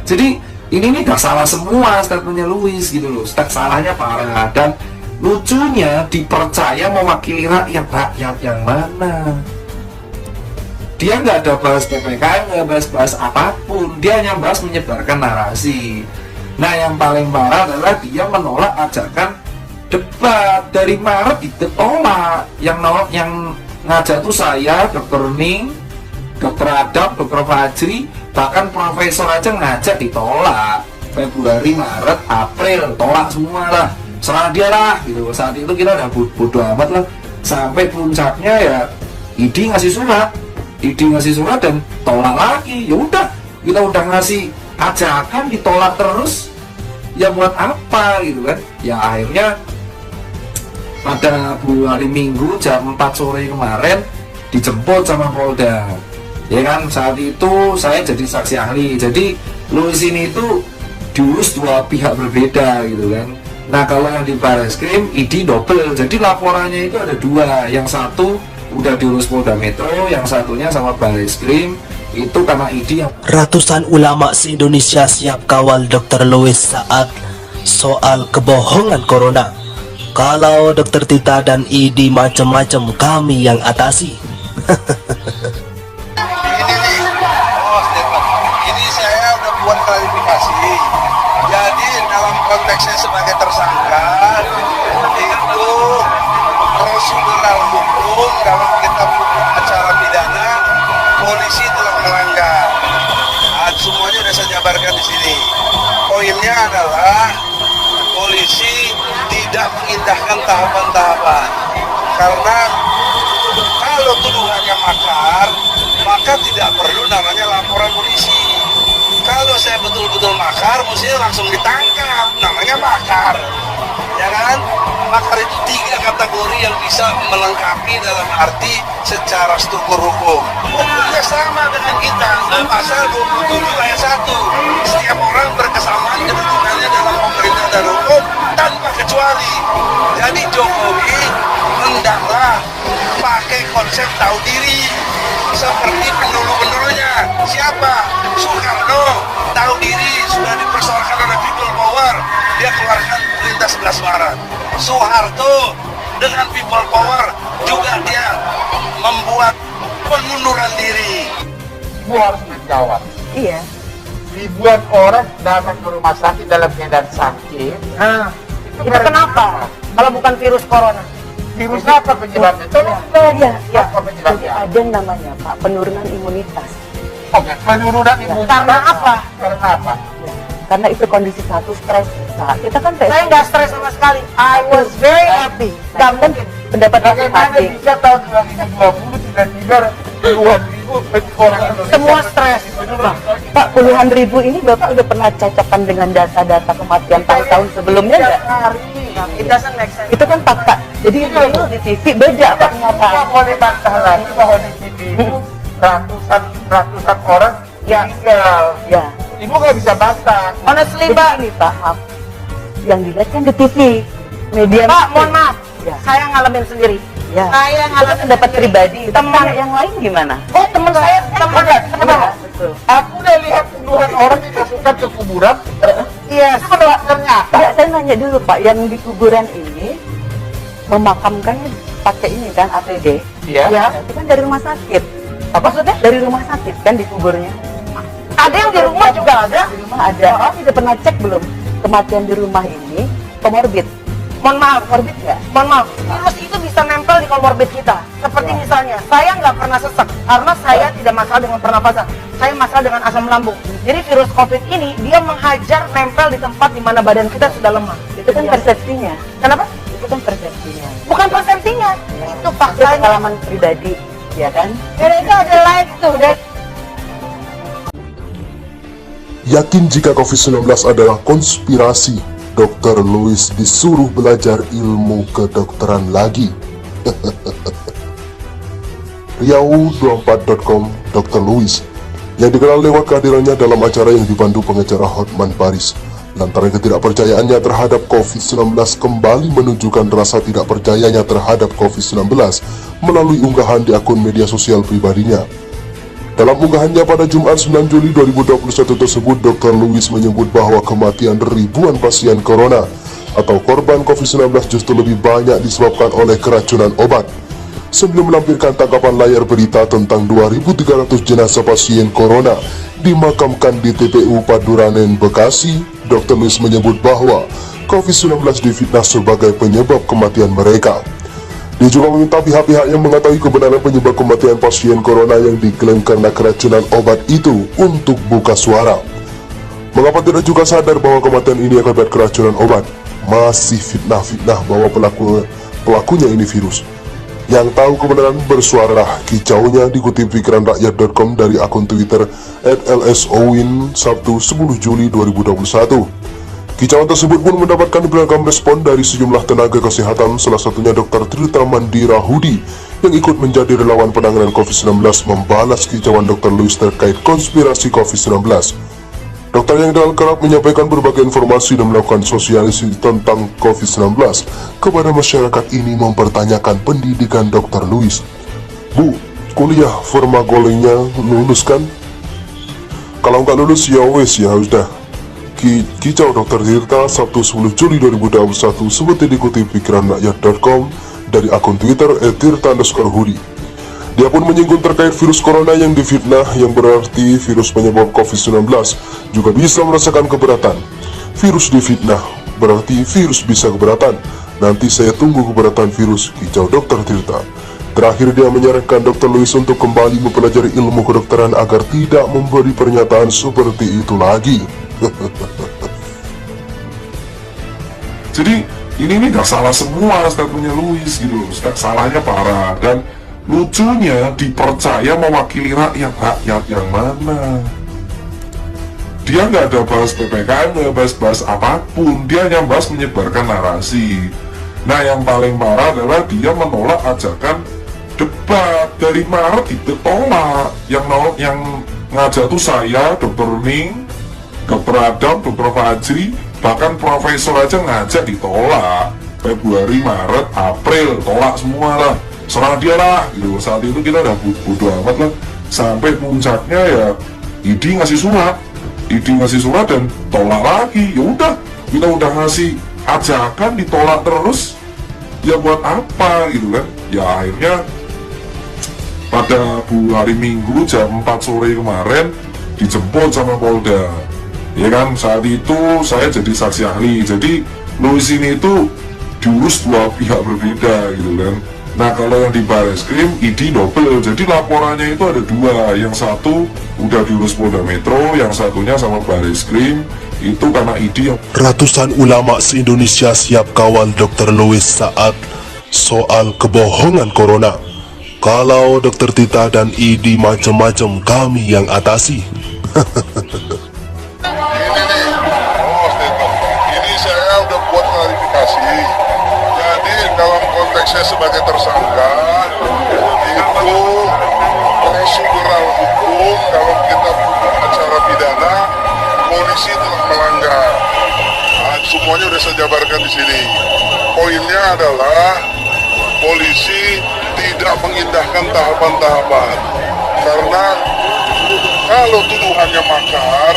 Jadi ini udah salah semua statementnya Louis gitu loh, salahnya parah. Dan lucunya dipercaya mewakili rakyat yang mana? Dia nggak ada bahas PPKM, nggak bahas apapun, dia hanya bahas menyebarkan narasi. Nah yang paling parah adalah dia menolak ajakan debat. Dari Maret ditolak. Yang ngajak tuh saya, Dr. Ning, Dr. Adam, Dr. Fajri, bahkan profesor aja ngajak ditolak. Februari, Maret, April, tolak semua lah, serah dia lah gitu. Saat itu kita udah bodo amat lah, sampai puncaknya ya ID ngasih surat dan tolak lagi. Ya udah, kita udah ngasih ajakan ditolak terus, ya buat apa gitu kan. Ya akhirnya pada hari Minggu jam 4 sore kemarin dijemput sama Polda. Ya kan, saat itu saya jadi saksi ahli. Jadi Louis ini itu diurus dua pihak berbeda gitu kan. Nah kalau yang di Barreskrim ID double, jadi laporannya itu ada dua. Yang satu udah diurus Polda Metro, yang satunya sama Barreskrim. Itu karena ID yang... Ratusan ulama se-Indonesia siap kawal Dr. Louis saat soal kebohongan corona. Kalau Dr. Tita dan ID macam-macam, kami yang atasi. Ini saya udah buat klarifikasi. Jadi dalam konteksnya sebagai tersangka itu prosedural hukum dalam kitab hukum acara pidana, polisi telah melanggar. Nah, semuanya sudah saya jabarkan di sini. Poinnya adalah polisi tidak mengindahkan tahapan-tahapan, karena kalau tuduhannya makar, maka tidak perlu namanya laporan polisi. Kalau saya betul-betul makar, mestinya langsung ditangkap, namanya makar, ya kan? Makar itu 3 kategori yang bisa melengkapi dalam arti secara struktur hukum. Hukumnya sama dengan kita, pasal 27 ayat 1. Setiap orang berkesamaan kedudukannya dalam pemerintah dan hukum tanpa kecuali. Jadi Jokowi hendaklah pakai konsep tahu diri seperti pendulu-pendulunya. Siapa? Soekarno tahu diri, sudah dipersoalkan oleh People Power, dia keluarkan perintah 11 Maret. Soeharto dengan People Power juga dia membuat pengunduran diri. Ibu harus menjawab. Iya. Ribuan orang datang ke rumah sakit dalam keadaan sakit. Nah, itu kenapa? Kalau bukan virus corona. Virus apa penyebabnya? Tolong Iya, ya. apa penyebabnya? Ada yang namanya Pak penurunan imunitas. Oke, penurunan imunitas. Karena apa? Karena apa? Karena itu kondisi satu stres kita kan saya nggak stres sama sekali. I was very happy. Gak mungkin pendapat Bagaimana masing-masing. bisa tahun 2020 tiba-tiba puluhan ribu orang Indonesia Semua stres. Pak, puluhan ribu ini Bapak udah pernah cocokkan dengan data-data kematian tahun-tahun sebelumnya nggak? It doesn't make sense. Itu kan fakta. Jadi itu di TV beda Pak Kita kenyataan. boleh bantah lagi bahwa di TV itu ratusan orang Ya. meninggal. Ya. Ibu nggak bisa bantah. Honestly Pak, nih Pak, maaf. Yang dilihat kan di TV. Media. Pak, mohon maaf. Ya. Saya ngalamin sendiri. Ya. Saya ngalamin pendapat pribadi. Teman yang lain gimana? Oh, teman saya teman. Kenapa? Betul. Aku udah lihat puluhan orang dimasukkan ke kuburan. Iya, Ternyata Pak, saya nanya dulu Pak, yang di kuburan ini memakamkannya pakai ini kan APD? Iya. Ya, itu kan dari rumah sakit. Apa maksudnya? Dari rumah sakit kan di kuburnya. Ada yang di rumah juga ada? Di rumah ada. Oh, sudah pernah cek belum? Kematian di rumah ini komorbid. Mohon maaf, komorbid nggak? Mohon maaf, virus itu bisa nempel di komorbid kita. Seperti misalnya, saya nggak pernah sesak karena saya tidak masalah dengan pernapasan. Saya masalah dengan asam lambung. Jadi virus COVID ini dia menghajar nempel di tempat di mana badan kita sudah lemah. Itu kan persepsinya. Kenapa? Itu kan persepsinya. Bukan persepsinya, itu faktanya. Pengalaman pribadi, ya kan? Dan itu ada live tuh. Yakin jika COVID-19 adalah konspirasi, Dr. Louis disuruh belajar ilmu kedokteran lagi. Riau24.com, Dr. Louis, yang dikenal lewat kehadirannya dalam acara yang dipandu pengacara Hotman Paris, lantaran ketidakpercayaannya terhadap COVID-19 kembali menunjukkan rasa tidak percayanya terhadap COVID-19 melalui unggahan di akun media sosial pribadinya. Dalam unggahannya pada Jumat 9 Juli 2021 tersebut, Dr. Lewis menyebut bahwa kematian ribuan pasien corona atau korban COVID-19 justru lebih banyak disebabkan oleh keracunan obat. Sebelum melampirkan tangkapan layar berita tentang 2.300 jenazah pasien corona dimakamkan di TPU Paduranen, Bekasi, Dr. Lewis menyebut bahwa COVID-19 difitnah sebagai penyebab kematian mereka. Dia juga meminta pihak-pihak yang mengetahui kebenaran penyebab kematian pasien corona yang diklaim karena keracunan obat itu untuk buka suara. Mengapa tidak juga sadar bahwa kematian ini akibat keracunan obat? Masih fitnah-fitnah bahwa pelakunya ini virus. Yang tahu kebenaran bersuaralah, kicaunya dikutip pikiranrakyat.com dari akun Twitter @lsowin Sabtu 10 Juli 2021. Kicauan tersebut pun mendapatkan beragam respon dari sejumlah tenaga kesehatan, salah satunya Dr. Tirta Mandira Hudi yang ikut menjadi relawan penanganan COVID-19 membalas kicauan Dr. Lewis terkait konspirasi COVID-19. Dokter yang dengan kerap menyampaikan berbagai informasi dan melakukan sosialisasi tentang COVID-19 kepada masyarakat ini mempertanyakan pendidikan Dr. Lewis. Bu, kuliah farmakologinya lulus kan? Kalau nggak lulus ya wes ya udah. Kicau Dr. Tirta Sabtu 10 Juli 2021 seperti dikutip pikiranrakyat.com dari akun Twitter @tirta_hudi. Dia pun menyinggung terkait virus corona yang difitnah, yang berarti virus penyebab COVID-19 juga bisa merasakan keberatan. Virus difitnah berarti virus bisa keberatan. Nanti saya tunggu keberatan virus, kicau Dr. Tirta. Terakhir dia menyarankan Dr. Lewis untuk kembali mempelajari ilmu kedokteran agar tidak memberi pernyataan seperti itu lagi. Jadi ini gak salah semua statementnya Lewis gitu loh. Salahnya parah. Dan lucunya dipercaya mewakili rakyat yang mana? Dia nggak ada bahas PPKM, nggak bahas apapun. Dia hanya bahas menyebarkan narasi. Nah yang paling parah adalah dia menolak ajakan debat. Dari Maret ditolak. Yang ngajak tuh saya, Dr. Ning, Dr. Adam, Dr. Fajri, bahkan profesor aja ngajak ditolak. Februari, Maret, April, tolak semua lah. Serah dia lah gitu. Saat itu kita udah bodo amat lah. Sampai puncaknya ya ID ngasih surat dan tolak lagi. Ya udah, kita udah ngasih ajakan ditolak terus. Ya buat apa gitu kan? Ya akhirnya pada hari Minggu jam 4 sore kemarin dijemput sama Polda. Ya kan, saat itu saya jadi saksi ahli. Jadi Lewis ini itu diurus dua pihak berbeda gitu kan. Nah kalau yang di Bareskrim ID double, jadi laporannya itu ada dua. Yang satu udah diurus Polda Metro, yang satunya sama Bareskrim. Itu karena ID yang... Ratusan ulama se-Indonesia siap kawal Dr. Lewis saat soal kebohongan corona. Kalau Dr. Tita dan ID macam-macam, kami yang atasi. Ini saya udah buat klarifikasi. Jadi dalam konteksnya sebagai tersangka itu prosedural hukum, kalau kita punya acara pidana, polisi telah melanggar. Nah, semuanya udah saya jabarkan di sini. Poinnya adalah polisi tidak mengindahkan tahapan-tahapan, karena kalau tuduhannya makar,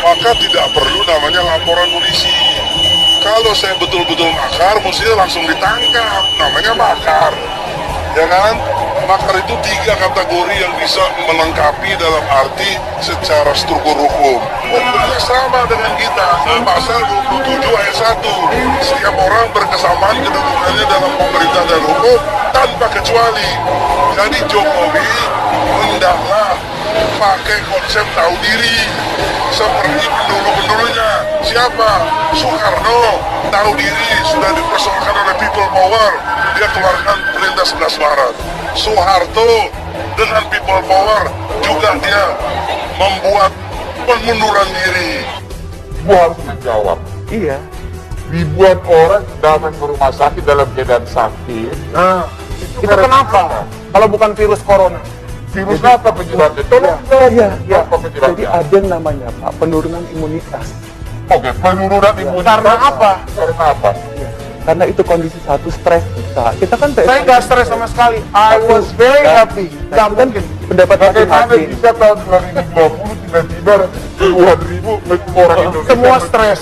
maka tidak perlu namanya laporan polisi. Kalau saya betul-betul makar, mestinya langsung ditangkap, namanya makar. Ya kan? Makar itu 3 kategori yang bisa melengkapi dalam arti secara struktur hukum. Hukumnya sama dengan kita, pasal 27 ayat 1. Setiap orang berkesamaan kedudukannya dalam pemerintah dan hukum tanpa kecuali. Jadi Jokowi hendaklah pakai konsep tahu diri seperti pendulu-pendulunya. Siapa? Soekarno tahu diri, sudah dipersoalkan oleh people power, dia keluarkan perintah 11 Maret. Soeharto dengan people power juga dia membuat pengunduran diri. Ibu harus menjawab. Iya. Ribuan orang datang ke rumah sakit dalam keadaan sakit. Nah, itu kenapa? Kalau bukan virus corona. Virus apa penyebabnya? Tolong Iya. apa penyebabnya? Jadi ada yang namanya Pak penurunan imunitas. Oke, penurunan imunitas. Karena apa? Karena apa? Karena itu kondisi satu stres kita. Kita kan Saya nggak stres sama sekali. I was very happy. Nah, itu kan pendapat Bagaimana masing-masing. bisa tahun 2020 tiba-tiba puluhan ribu orang Indonesia Semua stres.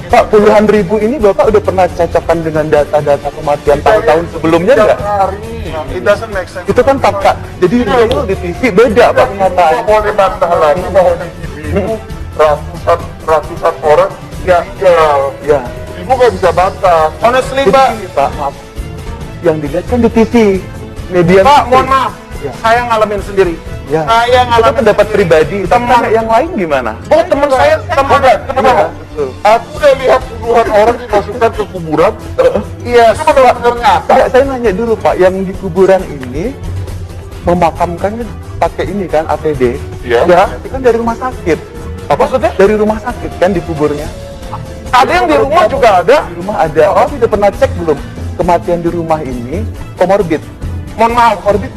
Pak, puluhan ribu ini Bapak udah pernah cocokkan dengan data-data kematian tahun-tahun sebelumnya Tiap nggak? hari. It doesn't make sense. Itu kan fakta. Jadi real di TV beda Pak Kita kenyataan. boleh bantah lagi bahwa di TV itu ratusan orang meninggal. Ya. Ibu nggak bisa bantah. Honestly, Jadi Pak, gini, Pak, maaf. Yang dilihat kan di TV. Media. Pak, TV. mohon maaf. Ya. Saya ngalamin sendiri. Ya. Saya Itu ngalamin pendapat sendiri. pribadi. Teman. Teman yang lain gimana? Oh, teman saya, teman. Iya, betul. Aku udah lihat puluhan orang dimasukkan ke kuburan. Iya, Itu benar-benar nyata. Enggak, saya nanya dulu Pak, yang di kuburan ini memakamkannya pakai ini kan APD? Iya. Ya, itu kan dari rumah sakit. Apa maksudnya? Dari rumah sakit kan di kuburnya? ada yang di rumah juga ada. Di rumah ada. Oh, tidak pernah cek belum? Kematian di rumah ini komorbid. Mohon maaf, Komorbid